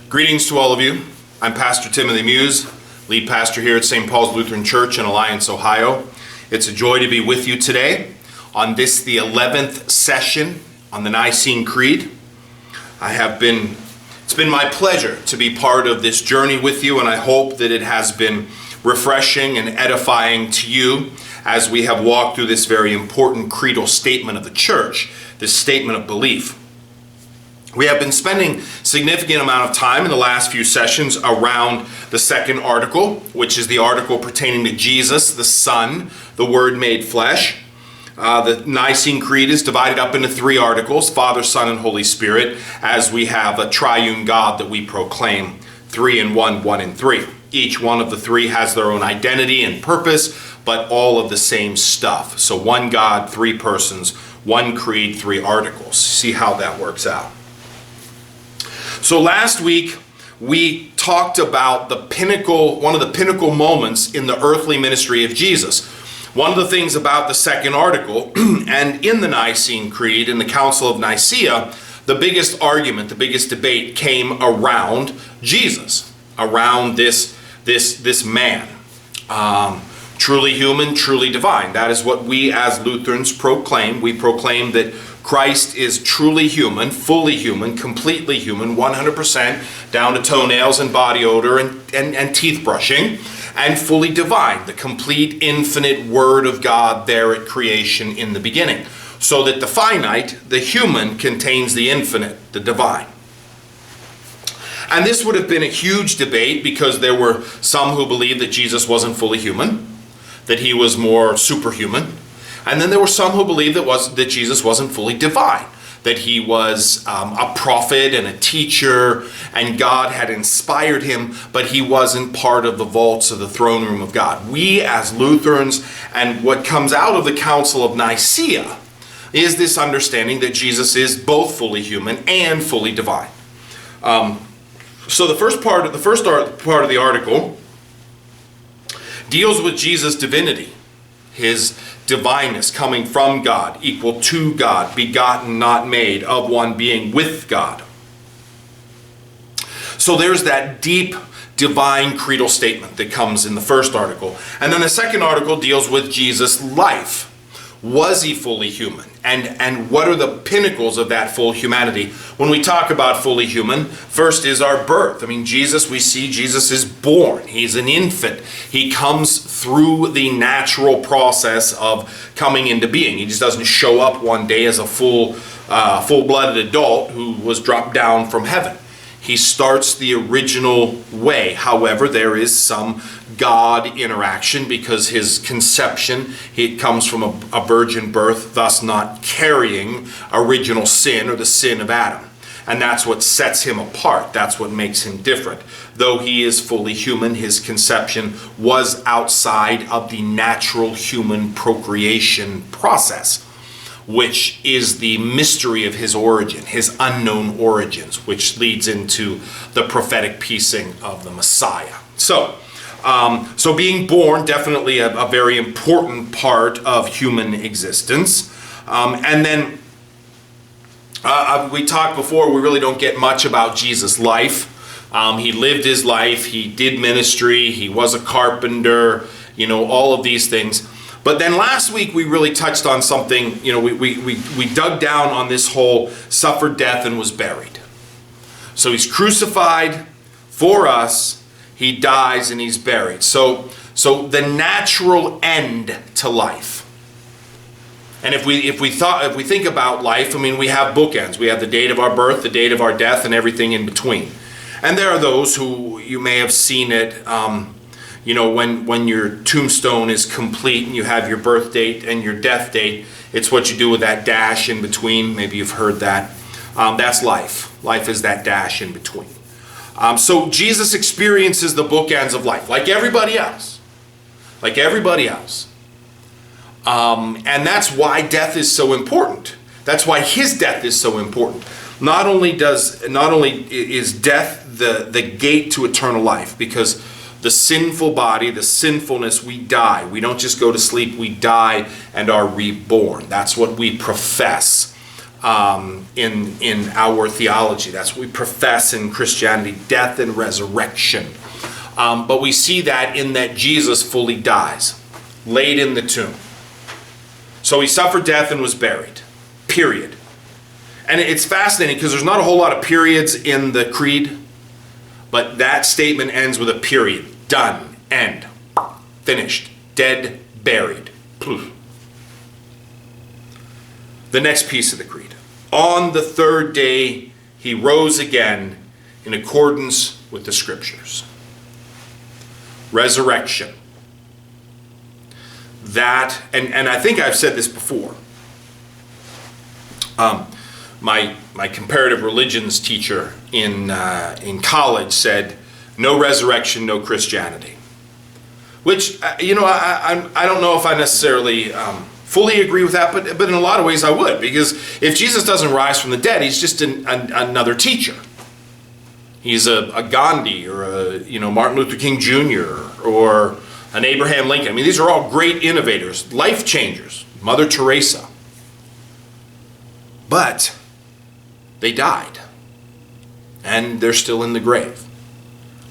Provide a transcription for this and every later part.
Greetings to all of you. I'm Pastor Timothy Muse, lead pastor here at St. Paul's Lutheran Church in Alliance, Ohio. It's a joy to be with you today on this, the 11th session on the Nicene Creed. It's been my pleasure to be part of this journey with you, and I hope that it has been refreshing and edifying to you as we have walked through this very important creedal statement of the church, this statement of belief. We have been spending significant amount of time in the last few sessions around the second article, which is the article pertaining to Jesus, the Son, the Word made flesh. The Nicene Creed is divided up into three articles, Father, Son, and Holy Spirit, as we have a triune God that we proclaim, 3 in 1, 1 in 3. Each one of the three has their own identity and purpose, but all of the same stuff. So one God, three persons, one creed, three articles. See how that works out. So last week, we talked about one of the pinnacle moments in the earthly ministry of Jesus. One of the things about the second article, and in the Nicene Creed, in the Council of Nicaea, the biggest argument, the biggest debate came around Jesus, around this man. Truly human, truly divine. That is what we as Lutherans proclaim. We proclaim that Christ is truly human, fully human, completely human, 100% down to toenails and body odor and teeth brushing, and fully divine, the complete infinite Word of God there at creation in the beginning. So that the finite, the human, contains the infinite, the divine. And this would have been a huge debate because there were some who believed that Jesus wasn't fully human, that he was more superhuman. And then there were some who believed that Jesus wasn't fully divine, that he was a prophet and a teacher, and God had inspired him, but he wasn't part of the vaults of the throne room of God. We as Lutherans, and what comes out of the Council of Nicaea, is this understanding that Jesus is both fully human and fully divine. So the first part of the article deals with Jesus' divinity, his divineness coming from God, equal to God, begotten, not made, of one being with God. So there's that deep divine creedal statement that comes in the first article. And then the second article deals with Jesus' life. Was he fully human? And what are the pinnacles of that full humanity? When we talk about fully human, first is our birth. I mean, we see Jesus is born. He's an infant. He comes through the natural process of coming into being. He just doesn't show up one day as a full-blooded adult who was dropped down from heaven. He starts the original way. However, there is some God interaction because his conception, it comes from a virgin birth, thus not carrying original sin or the sin of Adam. And that's what sets him apart. That's what makes him different. Though he is fully human, his conception was outside of the natural human procreation process, which is the mystery of his origin, his unknown origins, which leads into the prophetic piecing of the Messiah. So being born, definitely a very important part of human existence. And then we talked before, we really don't get much about Jesus' life. He lived his life, he did ministry, he was a carpenter, all of these things. But then last week we really touched on something, we dug down on this whole suffered death and was buried. So he's crucified for us, he dies and he's buried. So the natural end to life. And if we think about life, we have bookends. We have the date of our birth, the date of our death, and everything in between. And there are those who, you may have seen it, when your tombstone is complete and you have your birth date and your death date, it's what you do with that dash in between. Maybe you've heard that. That's life. Life is that dash in between. So Jesus experiences the bookends of life, like everybody else. And that's why death is so important. That's why his death is so important. Not only is death the gate to eternal life, because the sinful body, the sinfulness, we die. We don't just go to sleep, we die and are reborn. That's what we profess. in our theology. That's what we profess in Christianity, death and resurrection. But we see that in that Jesus fully dies, laid in the tomb. So he suffered death and was buried, period. And it's fascinating because there's not a whole lot of periods in the creed, but that statement ends with a period. Done, end, finished, dead, buried. The next piece of the creed. On the third day, he rose again in accordance with the scriptures. Resurrection. That, and I think I've said this before. My comparative religions teacher in college said, no resurrection, no Christianity. Which, I don't know if I necessarily fully agree with that, but in a lot of ways I would. Because if Jesus doesn't rise from the dead, he's just another teacher. He's a Gandhi or a Martin Luther King Jr. or an Abraham Lincoln. I mean, these are all great innovators, life changers, Mother Teresa. But they died, and they're still in the grave,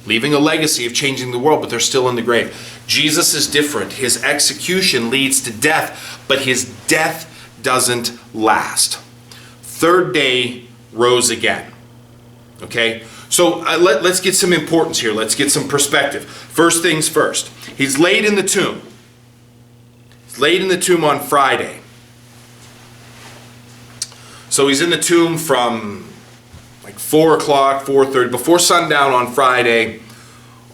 leaving a legacy of changing the world, but they're still in the grave. Jesus is different. His execution leads to death, but his death doesn't last. Third day rose again. Okay? So let's get some importance here. Let's get some perspective. First things first. He's laid in the tomb. He's laid in the tomb on Friday. So he's in the tomb from like 4 o'clock, 4:30, before sundown on Friday,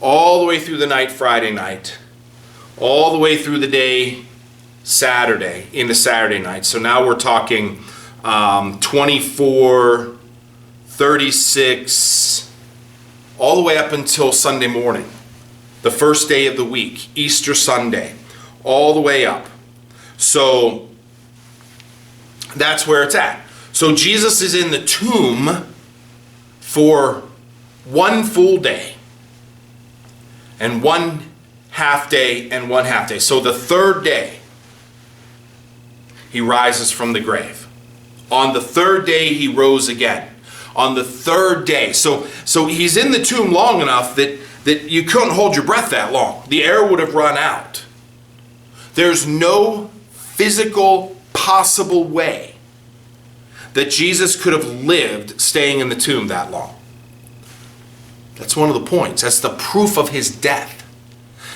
all the way through the night Friday night, all the way through the day Saturday, into Saturday night. So now we're talking 24, 36, all the way up until Sunday morning, the first day of the week, Easter Sunday, all the way up. So that's where it's at. So Jesus is in the tomb for one full day and one half day and one half day. So the third day, he rises from the grave. On the third day, he rose again. On the third day. So he's in the tomb long enough that you couldn't hold your breath that long. The air would have run out. There's no physical possible way that Jesus could have lived staying in the tomb that long. That's one of the points. That's the proof of his death.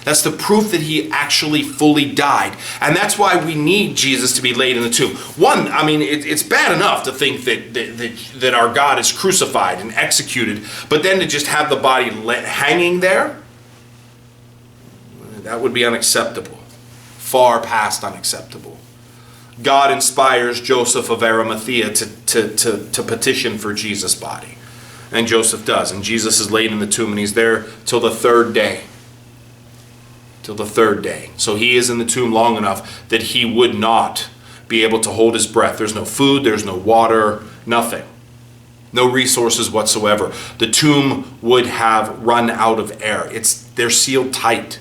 That's the proof that he actually fully died. And that's why we need Jesus to be laid in the tomb. One, I mean, it's bad enough to think that our God is crucified and executed, but then to just have the body hanging there, that would be unacceptable. Far past unacceptable. God inspires Joseph of Arimathea to petition for Jesus' body. And Joseph does. And Jesus is laid in the tomb, and he's there till the third day. Till the third day. So he is in the tomb long enough that he would not be able to hold his breath. There's no food, there's no water, nothing. No resources whatsoever. The tomb would have run out of air. They're sealed tight.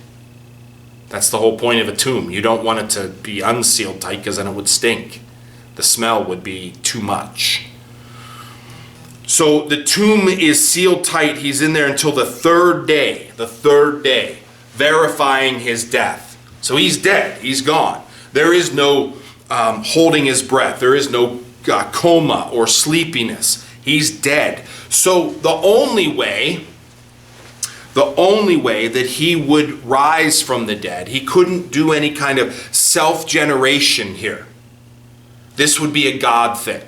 That's the whole point of a tomb. You don't want it to be unsealed tight because then it would stink. The smell would be too much. So the tomb is sealed tight. He's in there until the third day, verifying his death. So he's dead. He's gone. There is no holding his breath. There is no coma or sleepiness. He's dead. So the only way that he would rise from the dead, he couldn't do any kind of self-generation here. This would be a God thing.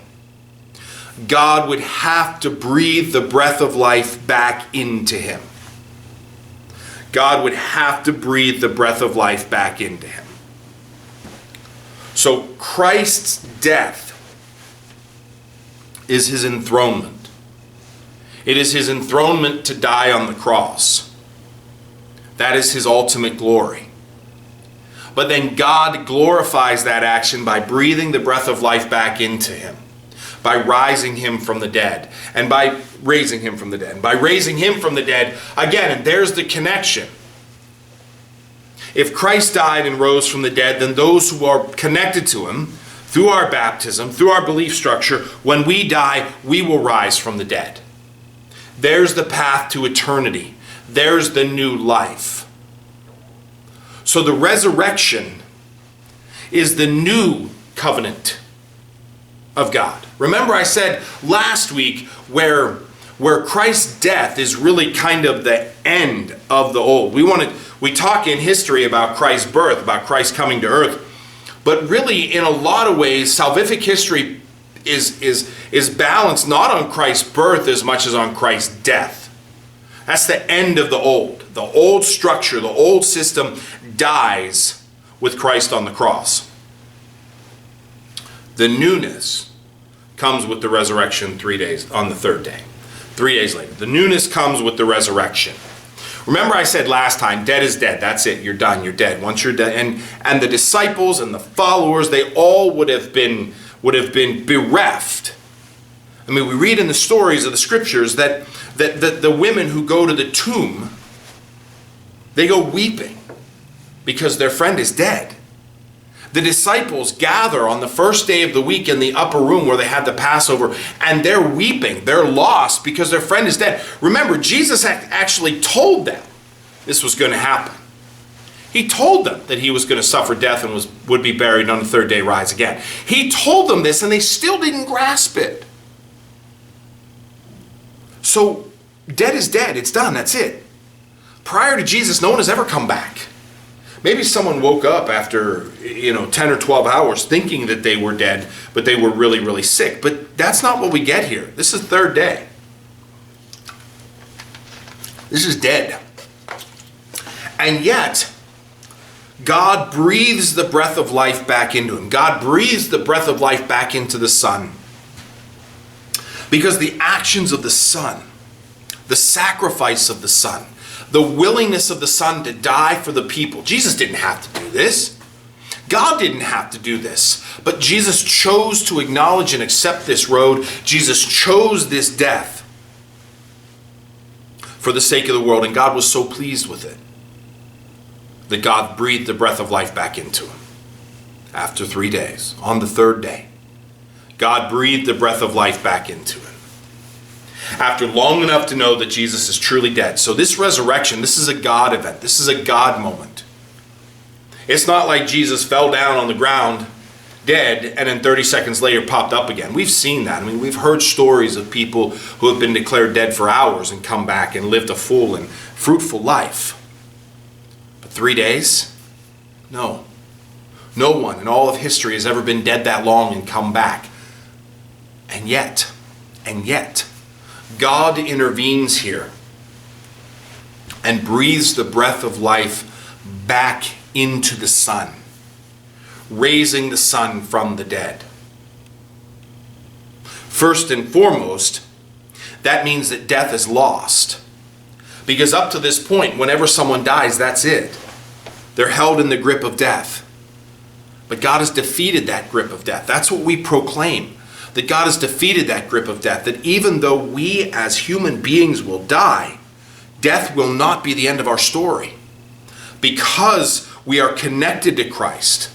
God would have to breathe the breath of life back into him. God would have to breathe the breath of life back into him. So Christ's death is his enthronement. It is his enthronement to die on the cross. That is his ultimate glory. But then God glorifies that action by breathing the breath of life back into him, by rising him from the dead, and by raising him from the dead. And by raising him from the dead, again, and there's the connection. If Christ died and rose from the dead, then those who are connected to him, through our baptism, through our belief structure, when we die, we will rise from the dead. There's the path to eternity. There's the new life. So the resurrection is the new covenant of God. Remember I said last week where Christ's death is really kind of the end of the old. We talk in history about Christ's birth, about Christ coming to earth, but really in a lot of ways salvific history is balanced not on Christ's birth as much as on Christ's death. That's the end of the old. The old structure, the old system dies with Christ on the cross. The newness comes with the resurrection 3 days, on the third day. 3 days later. The newness comes with the resurrection. Remember I said last time, dead is dead. That's it. You're done. You're dead. Once you're dead. And the disciples and the followers, they all would have been bereft. I mean, we read in the stories of the scriptures that the women who go to the tomb, they go weeping because their friend is dead. The disciples gather on the first day of the week in the upper room where they had the Passover, and they're weeping. They're lost because their friend is dead. Remember, Jesus actually told them this was going to happen. He told them that he was going to suffer death and would be buried, and on the third day rise again. He told them this, and they still didn't grasp it. So, dead is dead. It's done. That's it. Prior to Jesus, no one has ever come back. Maybe someone woke up after 10 or 12 hours thinking that they were dead, but they were really, really sick. But that's not what we get here. This is third day. This is dead. And yet, God breathes the breath of life back into him. God breathes the breath of life back into the Son. Because the actions of the Son, the sacrifice of the Son, the willingness of the Son to die for the people. Jesus didn't have to do this. God didn't have to do this. But Jesus chose to acknowledge and accept this road. Jesus chose this death for the sake of the world. And God was so pleased with it that God breathed the breath of life back into him. After 3 days, on the third day, God breathed the breath of life back into him. After long enough to know that Jesus is truly dead. So this resurrection, this is a God event. This is a God moment. It's not like Jesus fell down on the ground dead and then 30 seconds later popped up again. We've seen that. I mean, we've heard stories of people who have been declared dead for hours and come back and lived a full and fruitful life. But 3 days? No. No one in all of history has ever been dead that long and come back. And yet, God intervenes here and breathes the breath of life back into the Son, raising the Son from the dead. First and foremost, that means that death is lost. Because up to this point, whenever someone dies, that's it. They're held in the grip of death. But God has defeated that grip of death. That's what we proclaim. That God has defeated that grip of death. That even though we as human beings will die, death will not be the end of our story. Because we are connected to Christ.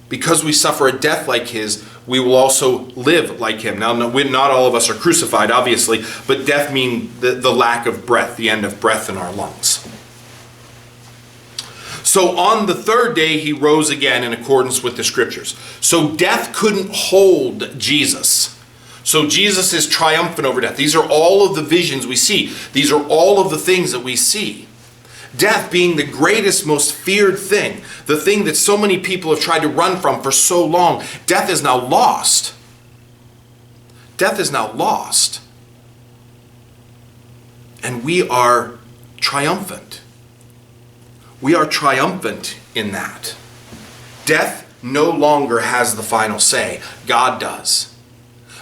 Because we suffer a death like his, we will also live like him. Now, not all of us are crucified, obviously, but death means the lack of breath, the end of breath in our lungs. So on the third day, he rose again in accordance with the scriptures. So death couldn't hold Jesus. So Jesus is triumphant over death. These are all of the visions we see. These are all of the things that we see. Death being the greatest, most feared thing. The thing that so many people have tried to run from for so long. Death is now lost. Death is now lost. And we are triumphant. We are triumphant in that. Death no longer has the final say. God does.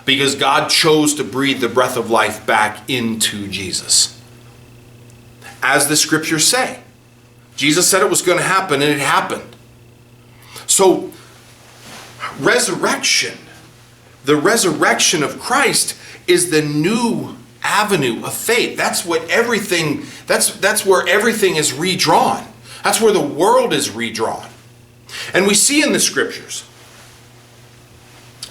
Because God chose to breathe the breath of life back into Jesus. As the scriptures say. Jesus said it was going to happen, and it happened. So, resurrection, the resurrection of Christ is the new avenue of faith. That's what everything, that's where everything is redrawn. That's where the world is redrawn. And we see in the scriptures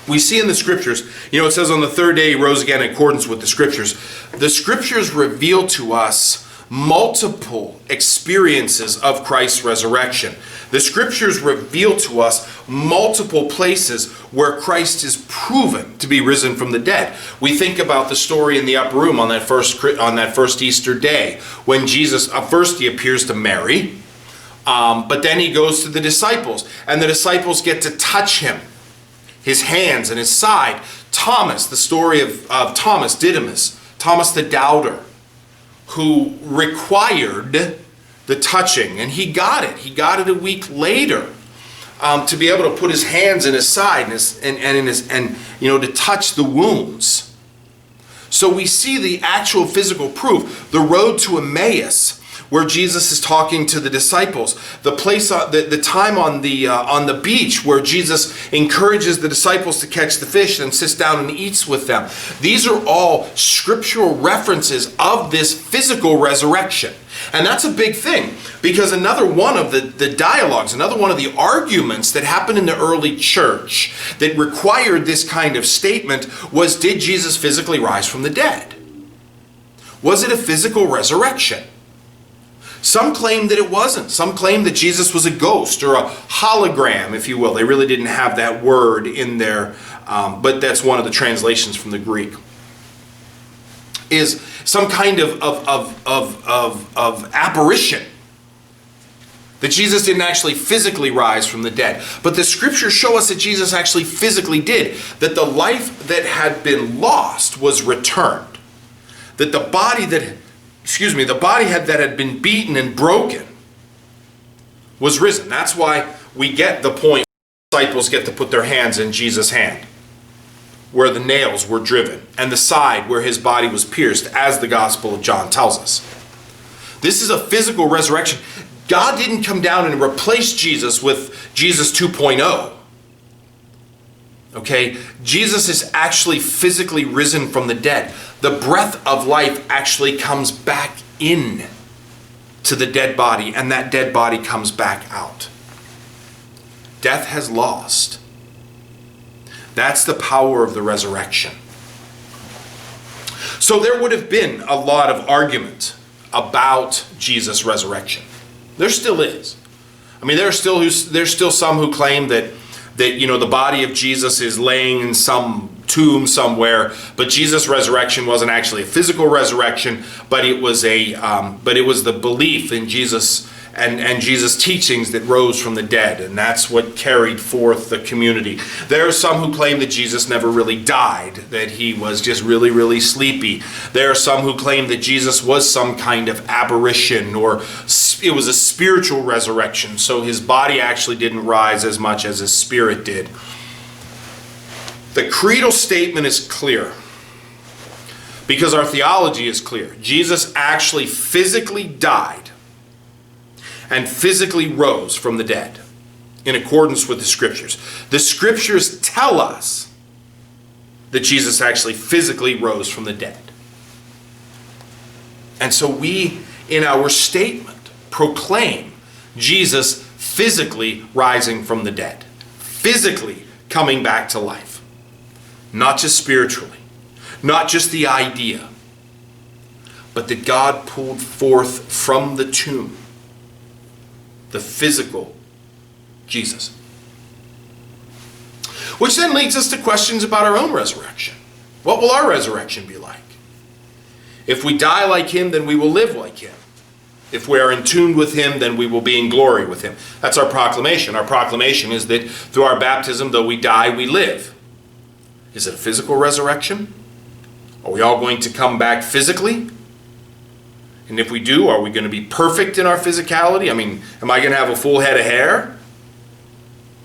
We see in the scriptures, it says on the third day he rose again in accordance with the scriptures. The scriptures reveal to us multiple experiences of Christ's resurrection. The scriptures reveal to us multiple places where Christ is proven to be risen from the dead. We think about the story in the upper room on that first Easter day, when Jesus, first he appears to Mary, but then he goes to the disciples, and the disciples get to touch him, his hands and his side. Thomas, the story of Thomas Didymus, Thomas the doubter, who required the touching, and he got it. He got it a week later, to be able to put his hands in his side and to touch the wounds. So we see the actual physical proof. The road to Emmaus, where Jesus is talking to the disciples, the place, the time on the beach where Jesus encourages the disciples to catch the fish and sits down and eats with them. These are all scriptural references of this physical resurrection. And that's a big thing, because another one of the dialogues, another one of the arguments that happened in the early church that required this kind of statement was, did Jesus physically rise from the dead? Was it a physical resurrection? Some claim that it wasn't. Some claim that Jesus was a ghost or a hologram, if you will. They really didn't have that word in there, but that's one of the translations from the Greek. Is some kind of apparition, that Jesus didn't actually physically rise from the dead. But the scriptures show us that Jesus actually physically did, that the life that had been lost was returned, that the body that had been beaten and broken was risen. That's why we get the point where the disciples get to put their hands in Jesus' hand, where the nails were driven, and the side where his body was pierced, as the Gospel of John tells us. This is a physical resurrection. God didn't come down and replace Jesus with Jesus 2.0. Okay? Jesus is actually physically risen from the dead. The breath of life actually comes back in to the dead body, and that dead body comes back out. Death has lost. That's the power of the resurrection. So there would have been a lot of argument about Jesus' resurrection. There still is. I mean, there's still some who claim that the body of Jesus is laying in some tomb somewhere, but Jesus' resurrection wasn't actually a physical resurrection, but it was the belief in Jesus and Jesus' teachings that rose from the dead, and that's what carried forth the community. There are some who claim that Jesus never really died, that he was just really, really sleepy. There are some who claim that Jesus was some kind of apparition, or it was a spiritual resurrection, so his body actually didn't rise as much as his spirit did. The creedal statement is clear, because our theology is clear. Jesus actually physically died and physically rose from the dead in accordance with the scriptures. The scriptures tell us that Jesus actually physically rose from the dead. And so we, in our statement, proclaim Jesus physically rising from the dead, physically coming back to life, not just spiritually, not just the idea, but that God pulled forth from the tomb the physical Jesus. Which then leads us to questions about our own resurrection. What will our resurrection be like? If we die like him, then we will live like him. If we are in tune with him, then we will be in glory with him. That's our proclamation. Our proclamation is that through our baptism, though we die, we live. Is it a physical resurrection? Are we all going to come back physically? And if we do, are we going to be perfect in our physicality? I mean, am I going to have a full head of hair?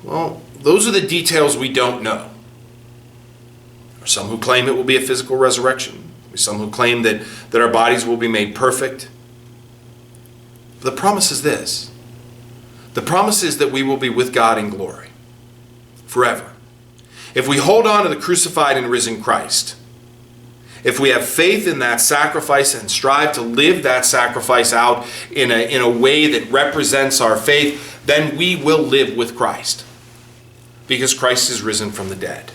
Well, those are the details we don't know. There are some who claim it will be a physical resurrection. There are some who claim that our bodies will be made perfect. But the promise is this. The promise is that we will be with God in glory forever. If we hold on to the crucified and risen Christ, if we have faith in that sacrifice and strive to live that sacrifice out in a way that represents our faith, then we will live with Christ, because Christ is risen from the dead.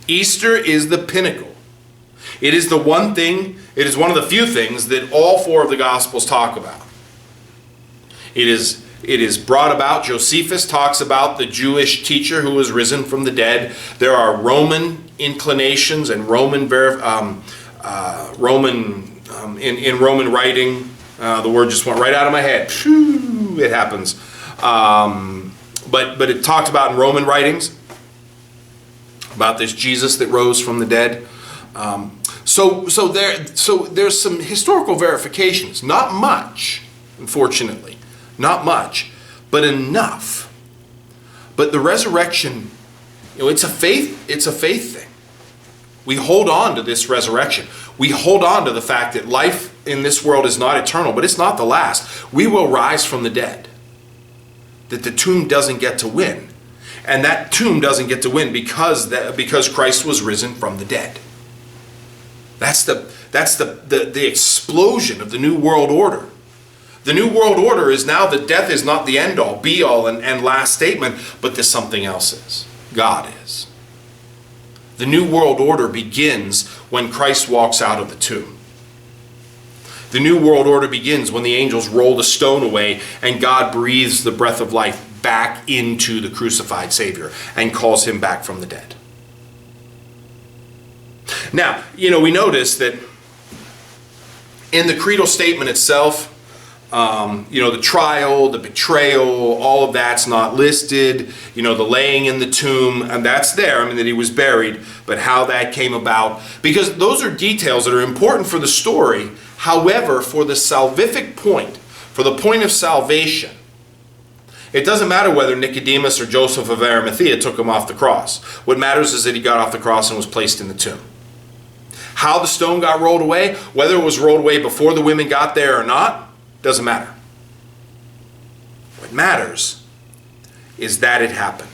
Easter is the pinnacle. It is the one thing, it is one of the few things that all four of the Gospels talk about. It is brought about, Josephus talks about the Jewish teacher who was risen from the dead. There are Roman inclinations and Roman in Roman writing. The word just went right out of my head. Phew, it happens. But it talked about in Roman writings about this Jesus that rose from the dead. So there's some historical verifications. Not much, unfortunately. Not much, but enough. But the resurrection, it's a faith thing. We hold on to this resurrection. We hold on to the fact that life in this world is not eternal, but it's not the last. We will rise from the dead. That the tomb doesn't get to win. And that tomb doesn't get to win because Christ was risen from the dead. That's the explosion of the New World Order. The New World Order is now that death is not the end-all, be-all, and last statement, but that something else is. God is. The New World Order begins when Christ walks out of the tomb. The New World Order begins when the angels roll the stone away and God breathes the breath of life back into the crucified Savior and calls him back from the dead. Now, we notice that in the creedal statement itself, the trial, the betrayal, all of that's not listed. The laying in the tomb, and that's there. That he was buried, but how that came about. Because those are details that are important for the story. However, for the salvific point, for the point of salvation, it doesn't matter whether Nicodemus or Joseph of Arimathea took him off the cross. What matters is that he got off the cross and was placed in the tomb. How the stone got rolled away, whether it was rolled away before the women got there or not, doesn't matter. What matters is that it happened.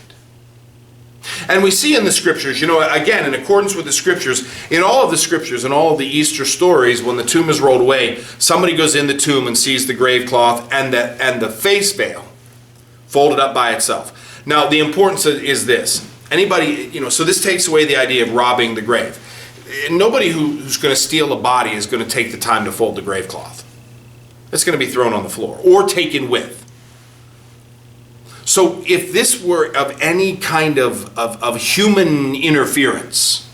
And we see in the scriptures, again, in accordance with the scriptures, in all of the scriptures and all of the Easter stories, when the tomb is rolled away, somebody goes in the tomb and sees the grave cloth and the face veil folded up by itself. Now, the importance is this. Anybody, so this takes away the idea of robbing the grave. Nobody who's going to steal a body is going to take the time to fold the grave cloth. It's going to be thrown on the floor or taken with. So if this were of any kind of human interference,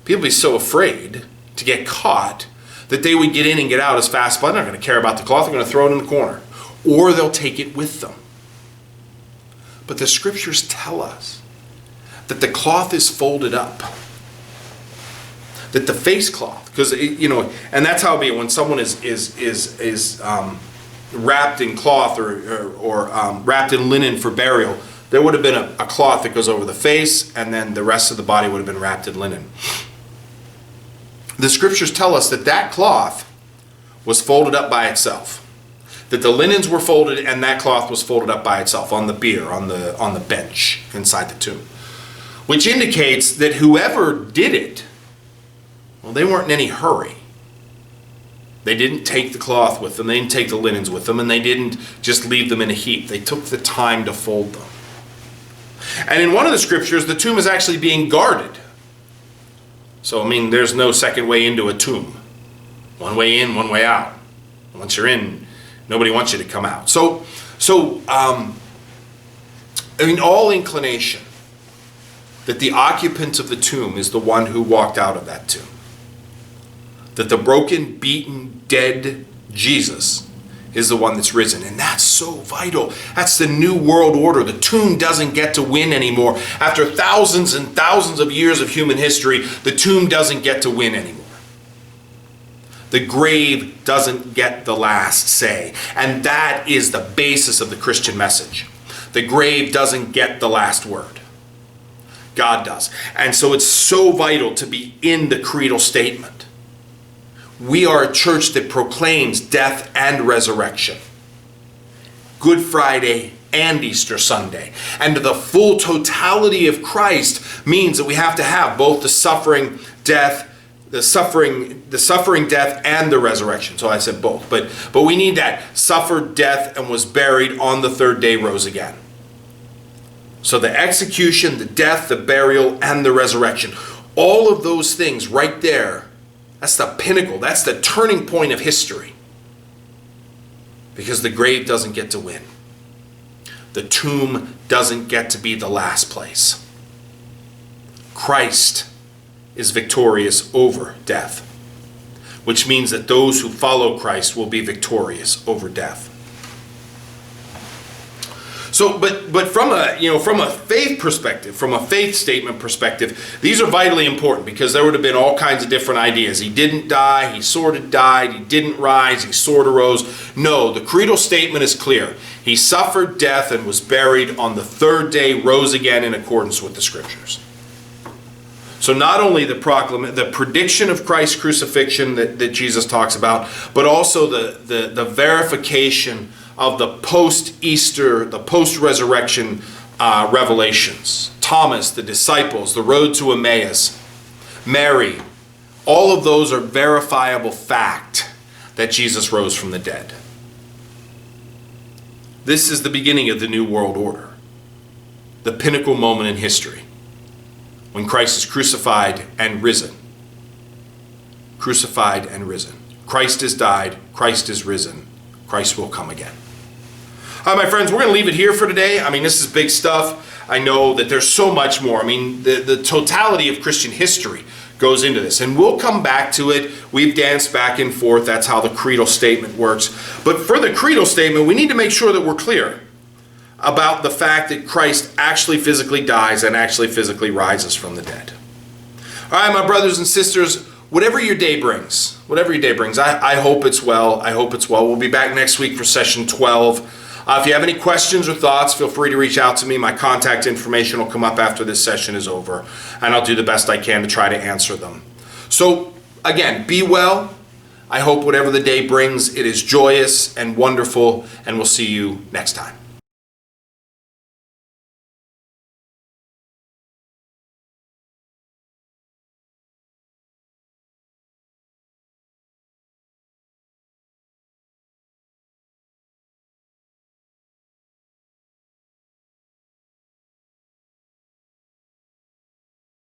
people would be so afraid to get caught that they would get in and get out as fast. But they're not going to care about the cloth. They're going to throw it in the corner. Or they'll take it with them. But the scriptures tell us that the cloth is folded up. That the face cloth, because and that's how it be when someone is wrapped in cloth or wrapped in linen for burial. There would have been a cloth that goes over the face, and then the rest of the body would have been wrapped in linen. The scriptures tell us that cloth was folded up by itself. That the linens were folded, and that cloth was folded up by itself on the bier, on the bench inside the tomb, which indicates that whoever did it, well, they weren't in any hurry. They didn't take the cloth with them. They didn't take the linens with them. And they didn't just leave them in a heap. They took the time to fold them. And in one of the scriptures, the tomb is actually being guarded. So, there's no second way into a tomb. One way in, one way out. Once you're in, nobody wants you to come out. So all inclination that the occupant of the tomb is the one who walked out of that tomb. That the broken, beaten, dead Jesus is the one that's risen. And that's so vital. That's the New World Order. The tomb doesn't get to win anymore. After thousands and thousands of years of human history, the tomb doesn't get to win anymore. The grave doesn't get the last say. And that is the basis of the Christian message. The grave doesn't get the last word. God does. And so it's so vital to be in the creedal statement. We are a church that proclaims death and resurrection. Good Friday and Easter Sunday. And the full totality of Christ means that we have to have both the suffering, death, death, and the resurrection. So I said both. But we need that. Suffered death and was buried, on the third day rose again. So the execution, the death, the burial, and the resurrection. All of those things right there, that's the pinnacle. That's the turning point of history. Because the grave doesn't get to win. The tomb doesn't get to be the last place. Christ is victorious over death, which means that those who follow Christ will be victorious over death. So, but from a faith perspective, from a faith statement perspective, these are vitally important because there would have been all kinds of different ideas. He didn't die, he sort of died, he didn't rise, he sort of rose. No, the creedal statement is clear. He suffered death and was buried. On the third day, rose again in accordance with the Scriptures. So not only the prediction of Christ's crucifixion that Jesus talks about, but also the verification of the post-Easter, the post-resurrection revelations. Thomas, the disciples, the road to Emmaus, Mary, all of those are verifiable fact that Jesus rose from the dead. This is the beginning of the New World Order, the pinnacle moment in history, when Christ is crucified and risen. Crucified and risen. Christ has died, Christ is risen, Christ will come again. All right, my friends, we're going to leave it here for today. I mean, this is big stuff. I know that there's so much more. I mean, the totality of Christian history goes into this, and we'll come back to it. We've danced back and forth. That's how the creedal statement works. But for the creedal statement, we need to make sure that we're clear about the fact that Christ actually physically dies and actually physically rises from the dead. All right, my brothers and sisters, whatever your day brings, I hope it's well. I hope it's well. We'll be back next week for session 12. If you have any questions or thoughts, feel free to reach out to me. My contact information will come up after this session is over, and I'll do the best I can to try to answer them. So, again, be well. I hope whatever the day brings, it is joyous and wonderful, and we'll see you next time.